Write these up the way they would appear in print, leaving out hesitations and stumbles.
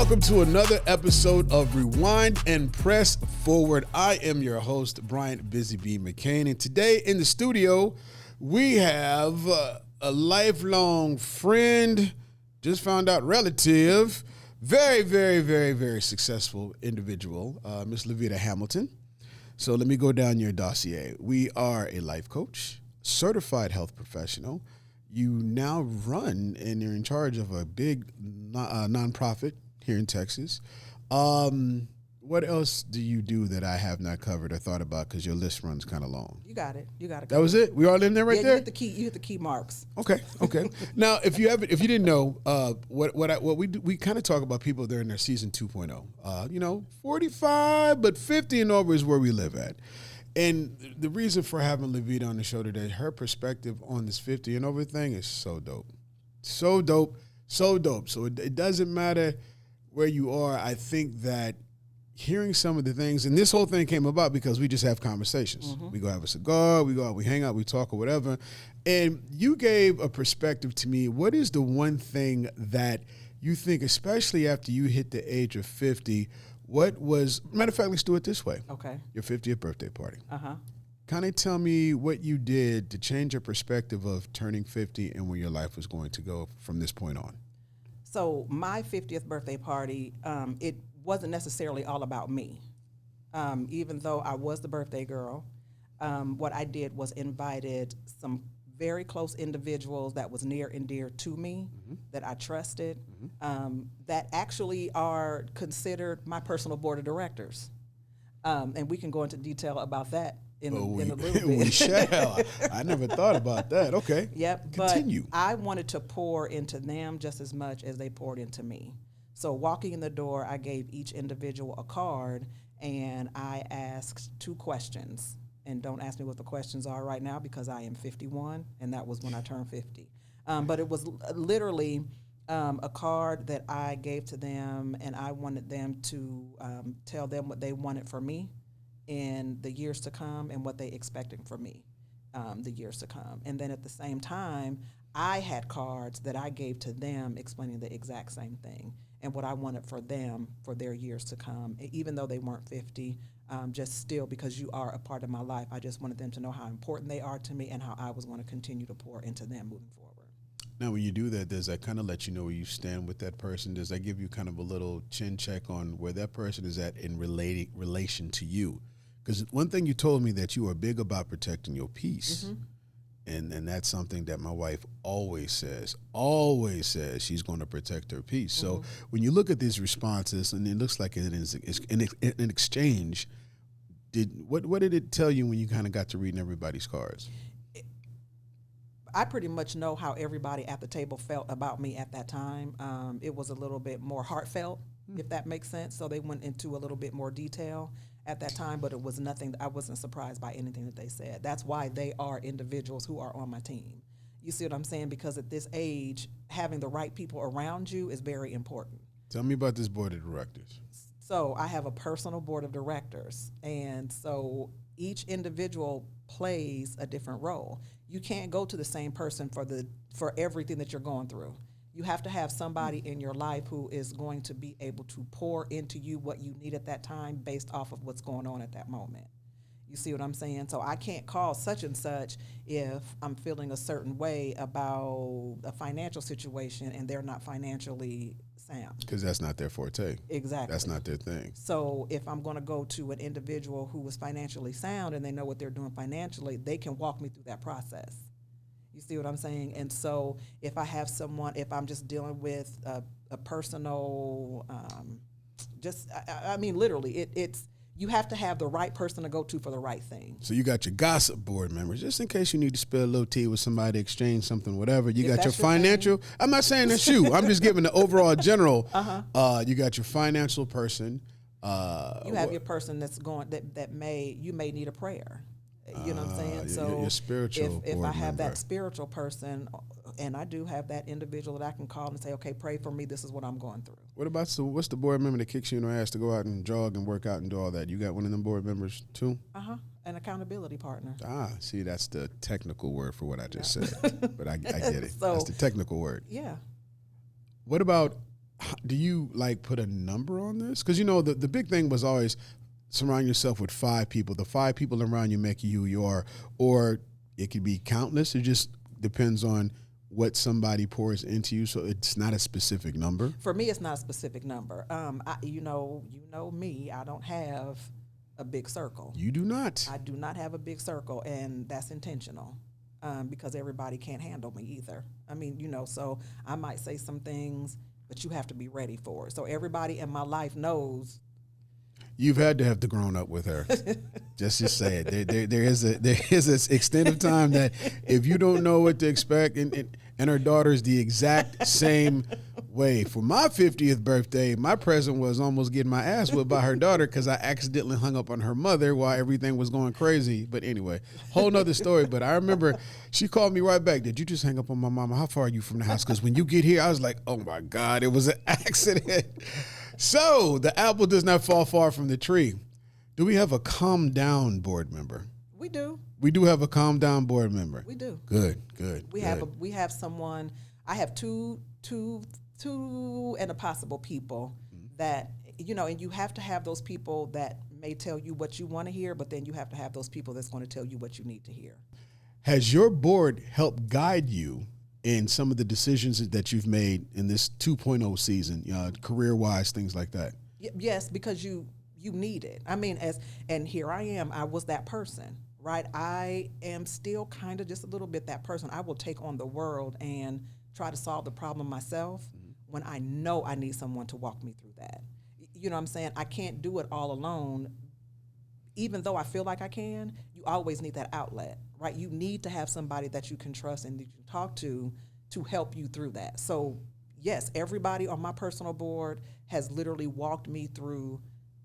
welcome to another episode of Rewind and Press Forward. I am your host, Bryant Busy Bee McCain, and today in the studio, we have a lifelong friend, just found out relative, very successful individual, Miss Laveeta Hamilton. So let me go down your dossier. We are a life coach, certified health professional. You now run and you're in charge of a big nonprofit here in Texas. What else do you do that I have not covered or thought about because your list runs kind of long? You got it. That was it? We all in there right there? You hit the key marks. Okay. Now, if you didn't know, what we do, we kind of talk about people that are in their season 2.0. 45, but 50 and over is where we live at. And the reason for having Laveeta on the show today, her perspective on this 50 and over thing is so dope. So it doesn't matter where you are. I think that hearing some of the things, and this whole thing came about because we just have conversations. Mm-hmm. We go have a cigar, we go out, we hang out, we talk or whatever. And you gave a perspective to me. What is the one thing that you think, especially after you hit the age of 50, matter of fact, let's do it this way. Okay. Your 50th birthday party. Uh-huh. Kind of tell me what you did to change your perspective of turning 50 and where your life was going to go from this point on. So my 50th birthday party, it wasn't necessarily all about me. Even though I was the birthday girl, what I did was invited some very close individuals that was near and dear to me, mm-hmm. that I trusted, mm-hmm. That actually are considered my personal board of directors. And we can go into detail about that in a little bit. We shall. I never thought about that. Okay. Yep. Continue. But I wanted to pour into them just as much as they poured into me. So walking in the door, I gave each individual a card, and I asked 2 questions. And don't ask me what the questions are right now because I am 51, and that was when I turned 50. But it was literally a card that I gave to them, and I wanted them to tell them what they wanted for me in the years to come and what they expected from me the years to come. And then at the same time, I had cards that I gave to them explaining the exact same thing and what I wanted for them for their years to come, even though they weren't 50. Just still, because you are a part of my life, I just wanted them to know how important they are to me and how I was going to continue to pour into them moving forward. Now, when you do that, does that kind of let you know where you stand with that person? Does that give you kind of a little chin check on where that person is at in relation to you? Because one thing you told me that you are big about protecting your peace. Mm-hmm. And that's something that my wife always says she's going to protect her peace. Mm-hmm. So when you look at these responses, and it looks like it is an exchange, what did it tell you when you kind of got to reading everybody's cards? I pretty much know how everybody at the table felt about me at that time. It was a little bit more heartfelt, if that makes sense. So they went into a little bit more detail at that time, but it was nothing. I wasn't surprised by anything that they said. That's why they are individuals who are on my team. You see what I'm saying? Because at this age, having the right people around you is very important. Tell me about this board of directors. So I have a personal board of directors, and so each individual plays a different role. You can't go to the same person for everything that you're going through. You have to have somebody in your life who is going to be able to pour into you what you need at that time based off of what's going on at that moment. You see what I'm saying? So I can't call such and such if I'm feeling a certain way about a financial situation and they're not financially sound. Because that's not their forte. Exactly. That's not their thing. So if I'm going to go to an individual who is financially sound and they know what they're doing financially, they can walk me through that process. You see what I'm saying? And so if I have someone, if I'm just dealing with a personal, literally, it's you have to have the right person to go to for the right thing. So you got your gossip board members, just in case you need to spill a little tea with somebody, exchange something, whatever. You got your financial. Thing. I'm not saying that's you. I'm just giving the overall general. Uh-huh. You got your financial person. You have your person that's going that may need a prayer. You know what I'm saying? So your spiritual if I have member. that spiritual person, and I do have that individual that I can call and say, okay, pray for me. This is what I'm going through. What's the board member that kicks you in the ass to go out and jog and work out and do all that? You got one of them board members too? An accountability partner. See, that's the technical word for what I just said. But I get it. So, that's the technical word. Yeah. What about do you like put a number on this? Because, you know, the big thing was always surround yourself with 5 people. The 5 people around you make you who you are, or it could be countless. It just depends on what somebody pours into you. So it's not a specific number. For me, it's not a specific number. You know me. I don't have a big circle. You do not. I do not have a big circle, and that's intentional. Because everybody can't handle me either. I mean, you know, so I might say some things, but you have to be ready for it. So everybody in my life knows. You've had to have to grown up with her. just say it. There is this extent of time that if you don't know what to expect, and her daughter is the exact same way. For my 50th birthday, my present was almost getting my ass whipped by her daughter because I accidentally hung up on her mother while everything was going crazy. But anyway, whole nother story. But I remember she called me right back. Did you just hang up on my mama? How far are you from the house? Because when you get here, I was like, oh my God, it was an accident. So the apple does not fall far from the tree. Do we have a calm down board member? We do. We do have a calm down board member. We do. Good. We have someone. I have two and a possible people that, you know, and you have to have those people that may tell you what you want to hear, but then you have to have those people that's going to tell you what you need to hear. Has your board helped guide you in some of the decisions that you've made in this 2.0 season, career-wise, things like that? Yes, because you need it. I mean, and here I am. I was that person, right? I am still kind of just a little bit that person. I will take on the world and try to solve the problem myself when I know I need someone to walk me through that. You know what I'm saying? I can't do it all alone. Even though I feel like I can, you always need that outlet, right? You need to have somebody that you can trust and that you can talk to help you through that. So yes, everybody on my personal board has literally walked me through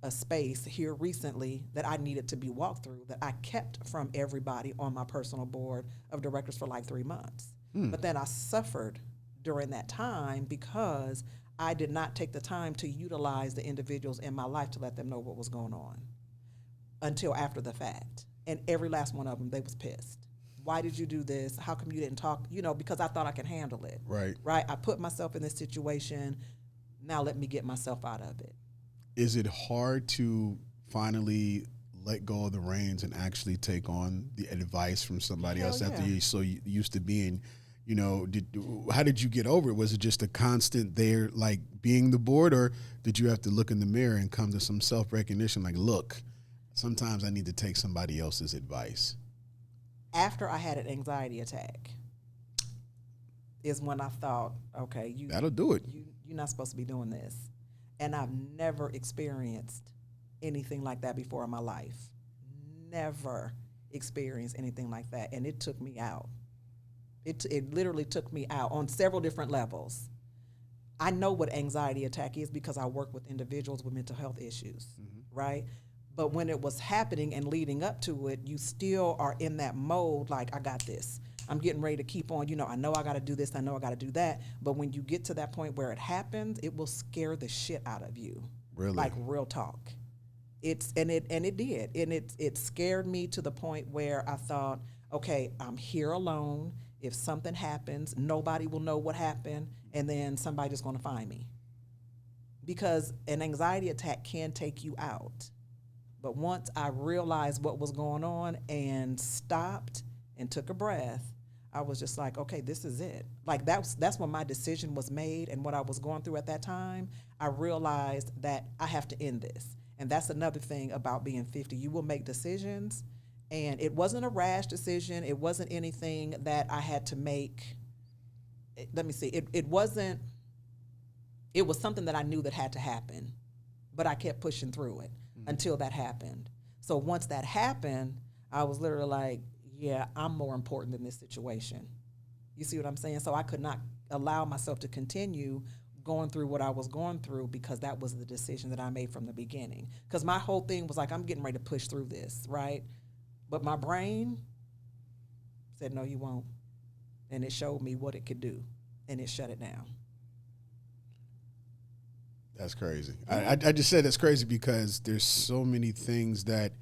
a space here recently that I needed to be walked through, that I kept from everybody on my personal board of directors for like 3 months. But then I suffered during that time because I did not take the time to utilize the individuals in my life to let them know what was going on until after the fact. And every last one of them, they was pissed. Why did you do this? How come you didn't talk? You know, because I thought I could handle it. Right. I put myself in this situation. Now let me get myself out of it. Is it hard to finally let go of the reins and actually take on the advice from somebody else after you're so used to being, you know, how did you get over it? Was it just a constant there, like being the board, or did you have to look in the mirror and come to some self-recognition, like, look, sometimes I need to take somebody else's advice? After I had an anxiety attack is when I thought, okay, that'll do it. You're not supposed to be doing this. And I've never experienced anything like that before in my life. Never experienced anything like that. And it took me out. It literally took me out on several different levels. I know what anxiety attack is because I work with individuals with mental health issues, right? But when it was happening and leading up to it, you still are in that mode like, I got this. I'm getting ready to keep on, you know I got to do this, I know I got to do that. But when you get to that point where it happens, it will scare the shit out of you. Really? Like real talk. It did. And it scared me to the point where I thought, okay, I'm here alone. If something happens, nobody will know what happened, and then somebody's going to find me. Because an anxiety attack can take you out. But once I realized what was going on and stopped and took a breath, I was just like, okay, this is it. Like that's when my decision was made, and what I was going through at that time, I realized that I have to end this. And that's another thing about being 50. You will make decisions, and it wasn't a rash decision. It wasn't anything that I had to make. Let me see. It wasn't. It was something that I knew that had to happen, but I kept pushing through it until that happened. So once that happened, I was literally like, yeah, I'm more important than this situation. You see what I'm saying? So I could not allow myself to continue going through what I was going through because that was the decision that I made from the beginning. Because my whole thing was like, I'm getting ready to push through this, right? But my brain said, no, you won't. And it showed me what it could do, and it shut it down. That's crazy. I just said that's crazy because there's so many things that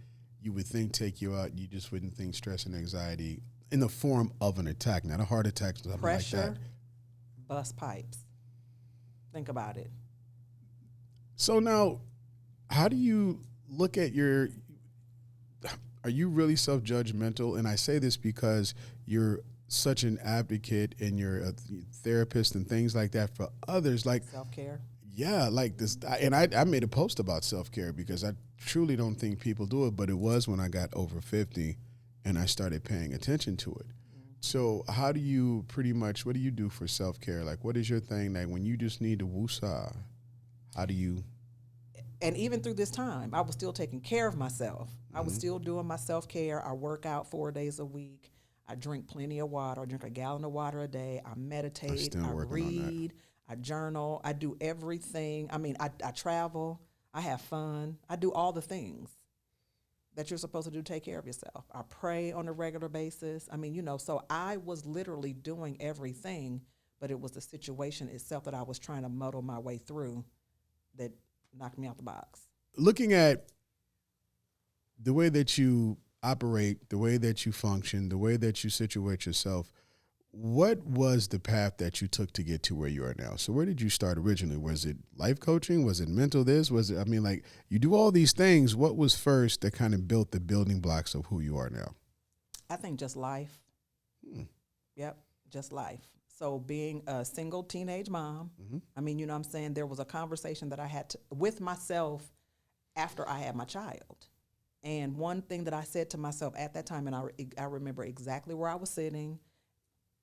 you would think take you out. You just wouldn't think stress and anxiety in the form of an attack, not a heart attack, something Pressure, like that. bust pipes. Think about it. So now, how do you look at are you really self-judgmental? And I say this because you're such an advocate and you're a therapist and things like that for others. Like, Self-care. yeah, like this. I made a post about self-care because I truly don't think people do it, but it was when I got over 50 and I started paying attention to it. So how do you what do you do for self-care? Like, what is your thing that when you just need to woosah, how do you? And even through this time, I was still taking care of myself. I was still doing my self-care. I work out 4 days a week. I drink plenty of water. I drink a gallon of water a day. I meditate. I read. I journal. I do everything. I mean, I travel. I have fun. I do all the things that you're supposed to do to take care of yourself. I pray on a regular basis. I mean, so I was literally doing everything, but it was the situation itself that I was trying to muddle my way through that knocked me out the box. Looking at the way that you operate, the way that you function, the way that you situate yourself, what was the path that you took to get to where you are now? So where did you start originally? Was it life coaching? Was it mental this? Was it, like you do all these things. What was first that kind of built the building blocks of who you are now? I think just life. Yep, just life. So being a single teenage mom, I mean, what I'm saying? There was a conversation that I had with myself after I had my child. And one thing that I said to myself at that time, and I remember exactly where I was sitting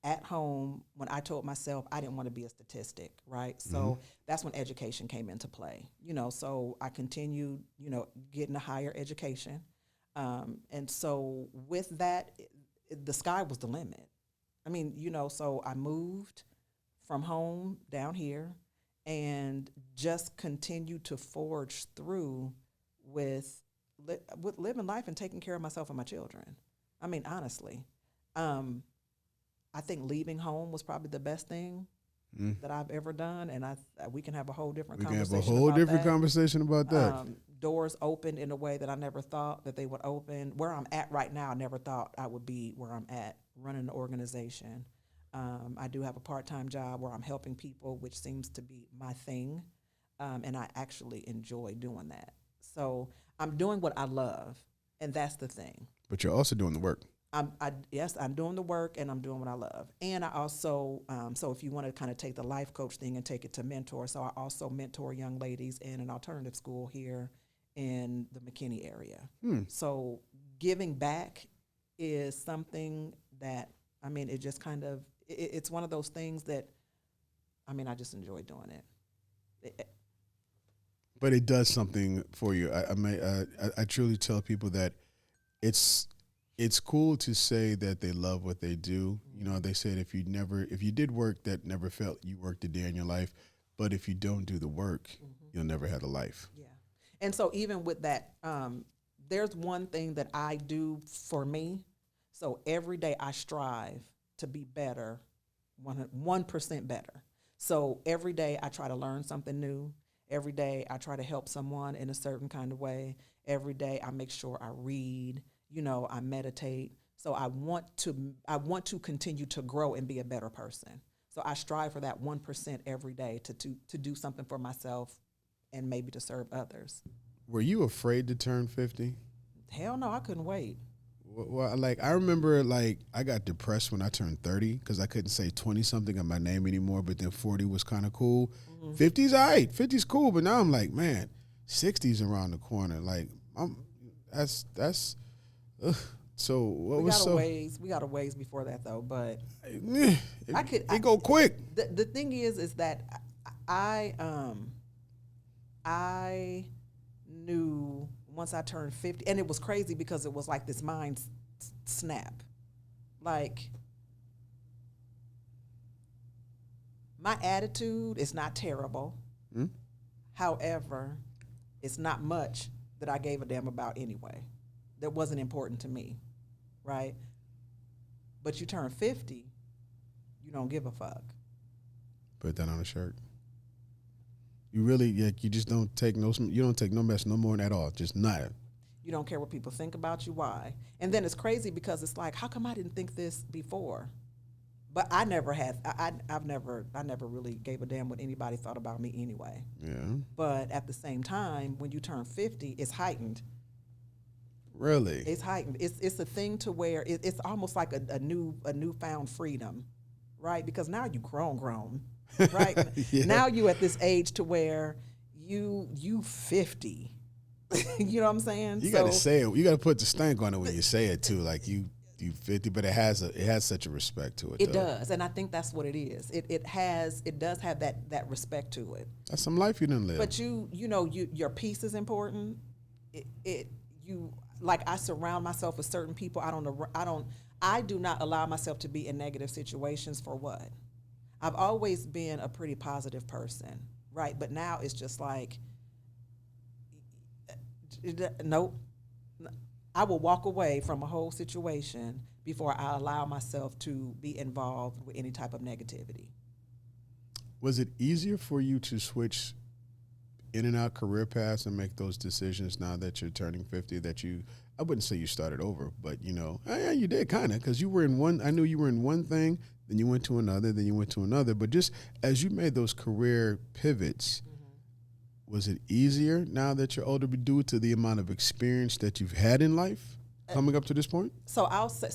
at home when I told myself I didn't want to be a statistic, right? So that's when education came into play, so I continued, getting a higher education. And so with that, the sky was the limit. I mean, so I moved from home down here and just continued to forge through with living life and taking care of myself and my children. I mean, honestly, I think leaving home was probably the best thing that I've ever done, and we can have a whole different conversation about that. Doors opened in a way that I never thought that they would open. Where I'm at right now, I never thought I would be where I'm at, running an organization. I do have a part-time job where I'm helping people, which seems to be my thing, and I actually enjoy doing that. So I'm doing what I love, and that's the thing. But you're also doing the work. Yes, I'm doing the work and I'm doing what I love. And I also, so if you want to kind of take the life coach thing and take it to mentor, so I also mentor young ladies in an alternative school here in the McKinney area. So giving back is something that, I mean, it just kind of, it's one of those things that, I mean, I just enjoy doing it. But it does something for you. I truly tell people that it's cool to say that they love what they do. They said if you did work that never felt you worked a day in your life, but if you don't do the work, you'll never have a life. Yeah. And so even with that, there's one thing that I do for me. So every day I strive to be better, 1% better. So every day I try to learn something new. Every day I try to help someone in a certain kind of way. Every day I make sure I read. I meditate. So I want to continue to grow and be a better person. So I strive for that 1% every day to do something for myself and maybe to serve others. Were you afraid to turn 50? Hell no, I couldn't wait. Well, I remember, I got depressed when I turned 30 because I couldn't say 20-something in my name anymore, but then 40 was kind of cool. 50's all right. 50's cool, but now I'm like, man, 60's around the corner. That's so what was so? We got a ways before that though, but it go quick. The thing is that I knew once I turned 50, and it was crazy because it was like this mind snap. Like, my attitude is not terrible. However, it's not much that I gave a damn about anyway. That wasn't important to me, right? But you turn 50, you don't give a fuck. Put that on a shirt. You really, you just don't take no mess no more at all. Just not. You don't care what people think about you. Why? And then it's crazy because it's like, how come I didn't think this before? But I never had. I never really gave a damn what anybody thought about me anyway. Yeah. But at the same time, when you turn 50, it's heightened. Really? It's heightened. It's a thing to where it's almost like a newfound freedom, right? Because now you grown, right? Yeah. Now you at this age to where you 50. You know what I'm saying? You got to say it. You got to put the stank on it when you say it too. Like you 50, but it has such a respect to it. It does, and I think that's what it is. It does have that respect to it. That's some life you done live. But your peace is important. Like I surround myself with certain people. I do not allow myself to be in negative situations for what? I've always been a pretty positive person, right? But now it's just like, nope. I will walk away from a whole situation before I allow myself to be involved with any type of negativity. Was it easier for you to switch in and out career paths and make those decisions now that you're turning 50 that I wouldn't say you started over, but yeah, you did kind of, because I knew you were in one thing, then you went to another, then you went to another, but just as you made those career pivots, was it easier now that you're older due to the amount of experience that you've had in life coming up to this point? So I'll say,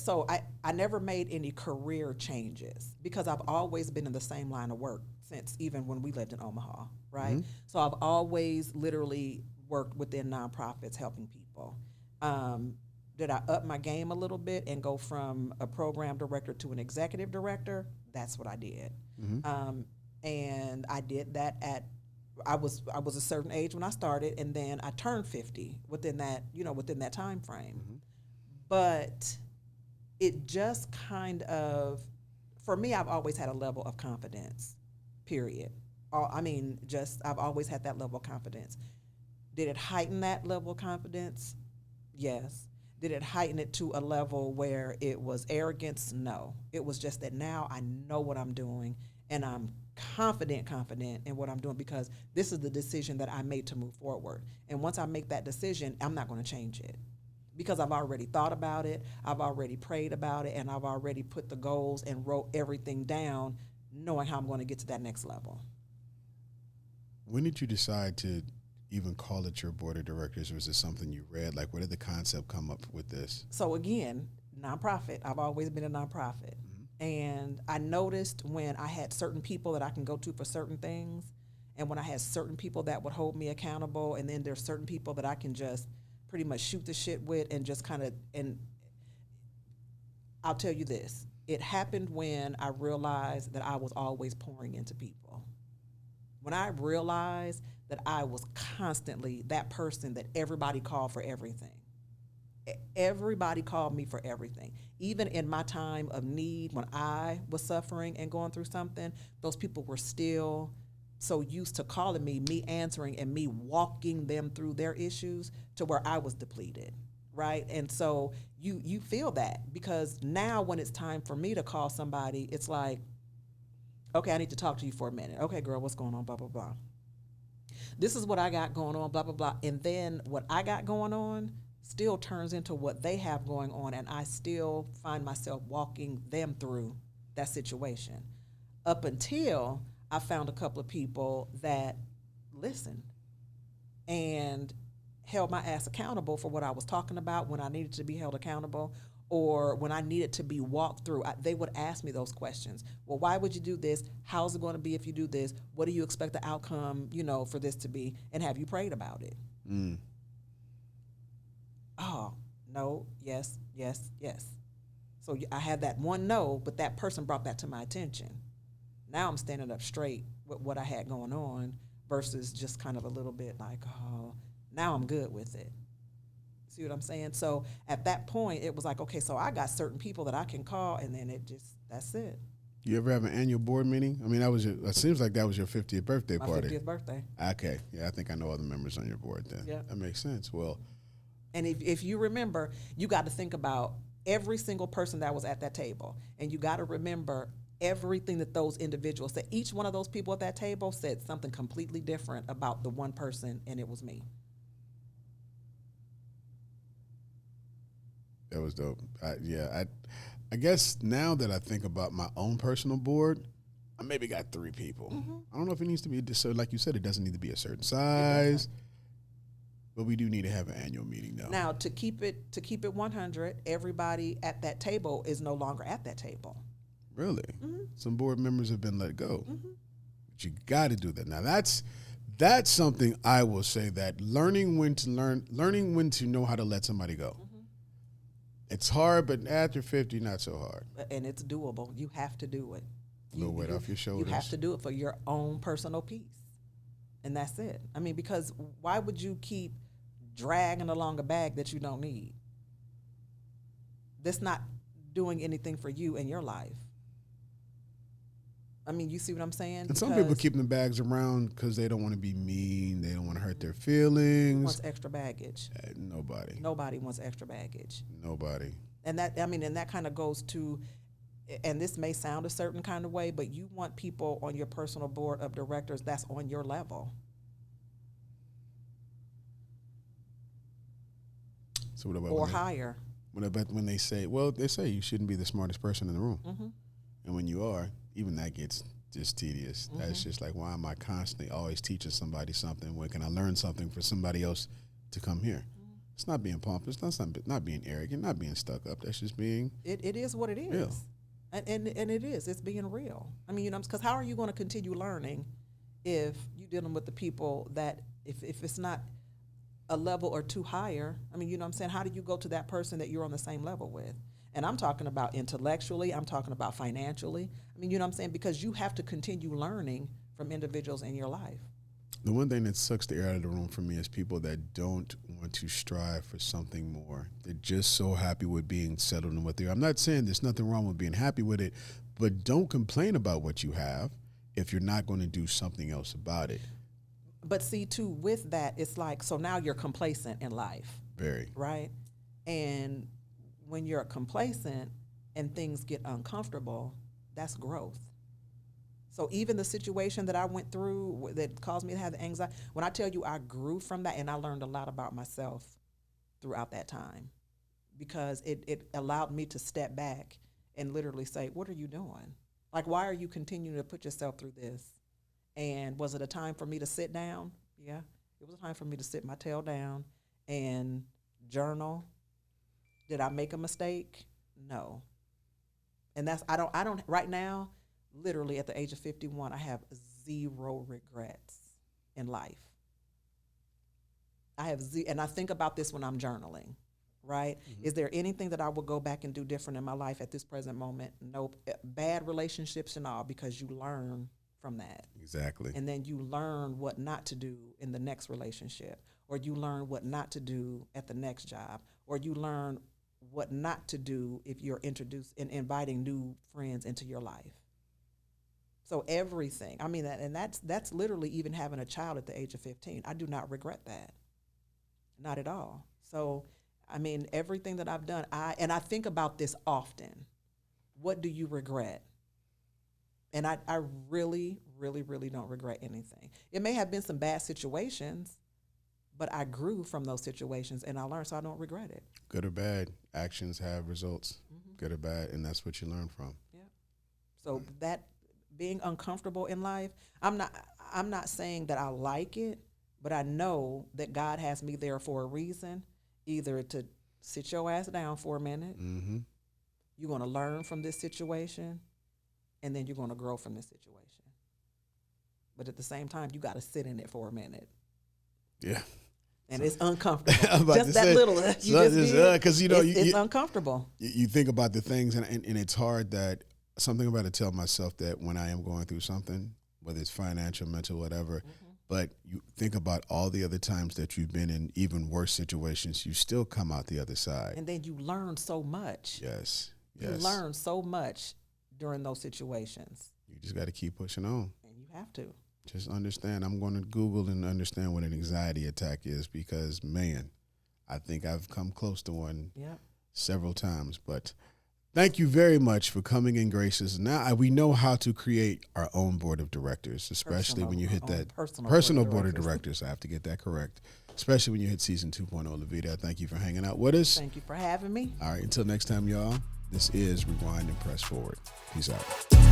I never made any career changes because I've always been in the same line of work since even when we lived in Omaha, right? Mm-hmm. So I've always literally worked within nonprofits helping people. Did I up my game a little bit and go from a program director to an executive director? That's what I did. Mm-hmm. And I did that I was a certain age when I started, and then I turned 50 within that time frame. Mm-hmm. But it just kind of, for me, I've always had a level of confidence, period. I've always had that level of confidence. Did it heighten that level of confidence? Yes. Did it heighten it to a level where it was arrogance? No. It was just that now I know what I'm doing, and I'm confident in what I'm doing because this is the decision that I made to move forward. And once I make that decision, I'm not going to change it because I've already thought about it, I've already prayed about it, and I've already put the goals and wrote everything down, knowing how I'm going to get to that next level. When did you decide to even call it your board of directors, or was it something you read? Like, where did the concept come up with this? So again, nonprofit. I've always been a nonprofit. And I noticed when I had certain people that I can go to for certain things, and when I had certain people that would hold me accountable, and then there's certain people that I can just pretty much shoot the shit with and just kind of, and I'll tell you this, it happened when I realized that I was always pouring into people. When I realized that I was constantly that person that everybody called for everything. Everybody called me for everything. Even in my time of need, when I was suffering and going through something, those people were still so used to calling me answering, and me walking them through their issues to where I was depleted, right? And so you feel that, because now when it's time for me to call somebody, it's like, okay, I need to talk to you for a minute. Okay, girl, what's going on, blah, blah, blah. This is what I got going on, blah, blah, blah. And then what I got going on still turns into what they have going on, and I still find myself walking them through that situation. Up until I found a couple of people that listened and held my ass accountable for what I was talking about when I needed to be held accountable, or when I needed to be walked through. They would ask me those questions. Well, why would you do this? How's it going to be if you do this? What do you expect the outcome, for this to be? And have you prayed about it? Mm. Oh, no, yes, yes, yes. So I had that one no, but that person brought that to my attention. Now I'm standing up straight with what I had going on versus just kind of a little bit like, oh, now I'm good with it. See what I'm saying? So at that point, it was like, okay, so I got certain people that I can call, and then that's it. You ever have an annual board meeting? I mean, it seems like that was your 50th birthday party. My 50th birthday. Okay. Yeah, I think I know all the members on your board then. Yeah. That makes sense. Well, and if you remember, you got to think about every single person that was at that table, and you got to remember everything that those individuals said. Each one of those people at that table said something completely different about the one person, and it was me. That was dope. I guess now that I think about my own personal board, I maybe got 3 people. I don't know if it needs to be so. Like you said, it doesn't need to be a certain size, but we do need to have an annual meeting now. Now, to keep it 100, everybody at that table is no longer at that table. Really, some board members have been let go, but you got to do that. Now that's something I will say, that learning when to know how to let somebody go. It's hard, but after 50, not so hard. And it's doable. You have to do it. A little weight off your shoulders. You have to do it for your own personal peace. And that's it. I mean, because why would you keep dragging along a bag that you don't need? That's not doing anything for you in your life. I mean, you see what I'm saying? And some people keep the bags around because they don't want to be mean. They don't want to hurt their feelings. Who wants extra baggage? Nobody. Nobody wants extra baggage. Nobody. And that kind of goes to, and this may sound a certain kind of way, but you want people on your personal board of directors that's on your level. So what about or higher? When they say you shouldn't be the smartest person in the room, and when you are, even that gets just tedious. That's just like, why am I constantly always teaching somebody something? When can I learn something for somebody else to come here? It's not being pompous. That's not being arrogant. Not being stuck up. That's just being. It is what it is. Real. And it is. It's being real. I mean, because how are you going to continue learning if you're dealing with the people that if it's not a level or two higher? I mean, you know what I'm saying? How do you go to that person that you're on the same level with? And I'm talking about intellectually. I'm talking about financially. I mean, you know what I'm saying? Because you have to continue learning from individuals in your life. The one thing that sucks the air out of the room for me is people that don't want to strive for something more. They're just so happy with being settled in what they are. I'm not saying there's nothing wrong with being happy with it, but don't complain about what you have if you're not going to do something else about it. But see, too, with that, it's like, so now you're complacent in life. Very. Right? And when you're complacent and things get uncomfortable, that's growth. So even the situation that I went through that caused me to have the anxiety, when I tell you I grew from that, and I learned a lot about myself throughout that time, because it allowed me to step back and literally say, what are you doing? Like, why are you continuing to put yourself through this? And was it a time for me to sit down? Yeah, it was a time for me to sit my tail down and journal. Did I make a mistake? No. And that's, I don't right now, literally at the age of 51, I have 0 regrets in life. And I think about this when I'm journaling, right? Is there anything that I would go back and do different in my life at this present moment? Nope. Bad relationships and all, because you learn from that. Exactly. And then you learn what not to do in the next relationship, or you learn what not to do at the next job, or you learn what not to do if you're inviting new friends into your life. So everything, I mean, that's literally even having a child at the age of 15. I do not regret that. Not at all. So, I mean, everything that I've done, I think about this often. What do you regret? And I really, really, really don't regret anything. It may have been some bad situations, but I grew from those situations and I learned, so I don't regret it. Good or bad, actions have results. Good or bad, and that's what you learn from. Yeah. So that being uncomfortable in life, I'm not saying that I like it, but I know that God has me there for a reason, either to sit your ass down for a minute. You're going to learn from this situation, and then you're going to grow from this situation. But at the same time, you got to sit in it for a minute. Yeah. And it's uncomfortable. Just that little. Because it's uncomfortable. You think about the things, and it's hard that something about to tell myself that when I am going through something, whether it's financial, mental, whatever, but you think about all the other times that you've been in even worse situations, you still come out the other side. And then you learn so much. Yes. You learn so much during those situations. You just got to keep pushing on. And you have to. Just understand. I'm going to Google and understand what an anxiety attack is, because, man, I think I've come close to one several times. But Thank you very much for coming in, gracious. Now we know how to create our own board of directors, especially when you hit that personal board of directors. I have to get that correct, especially when you hit season 2.0. Laveeta, thank you for hanging out with us. Thank you for having me. All right, until next time, y'all, this is Rewind and Press Forward. Peace out.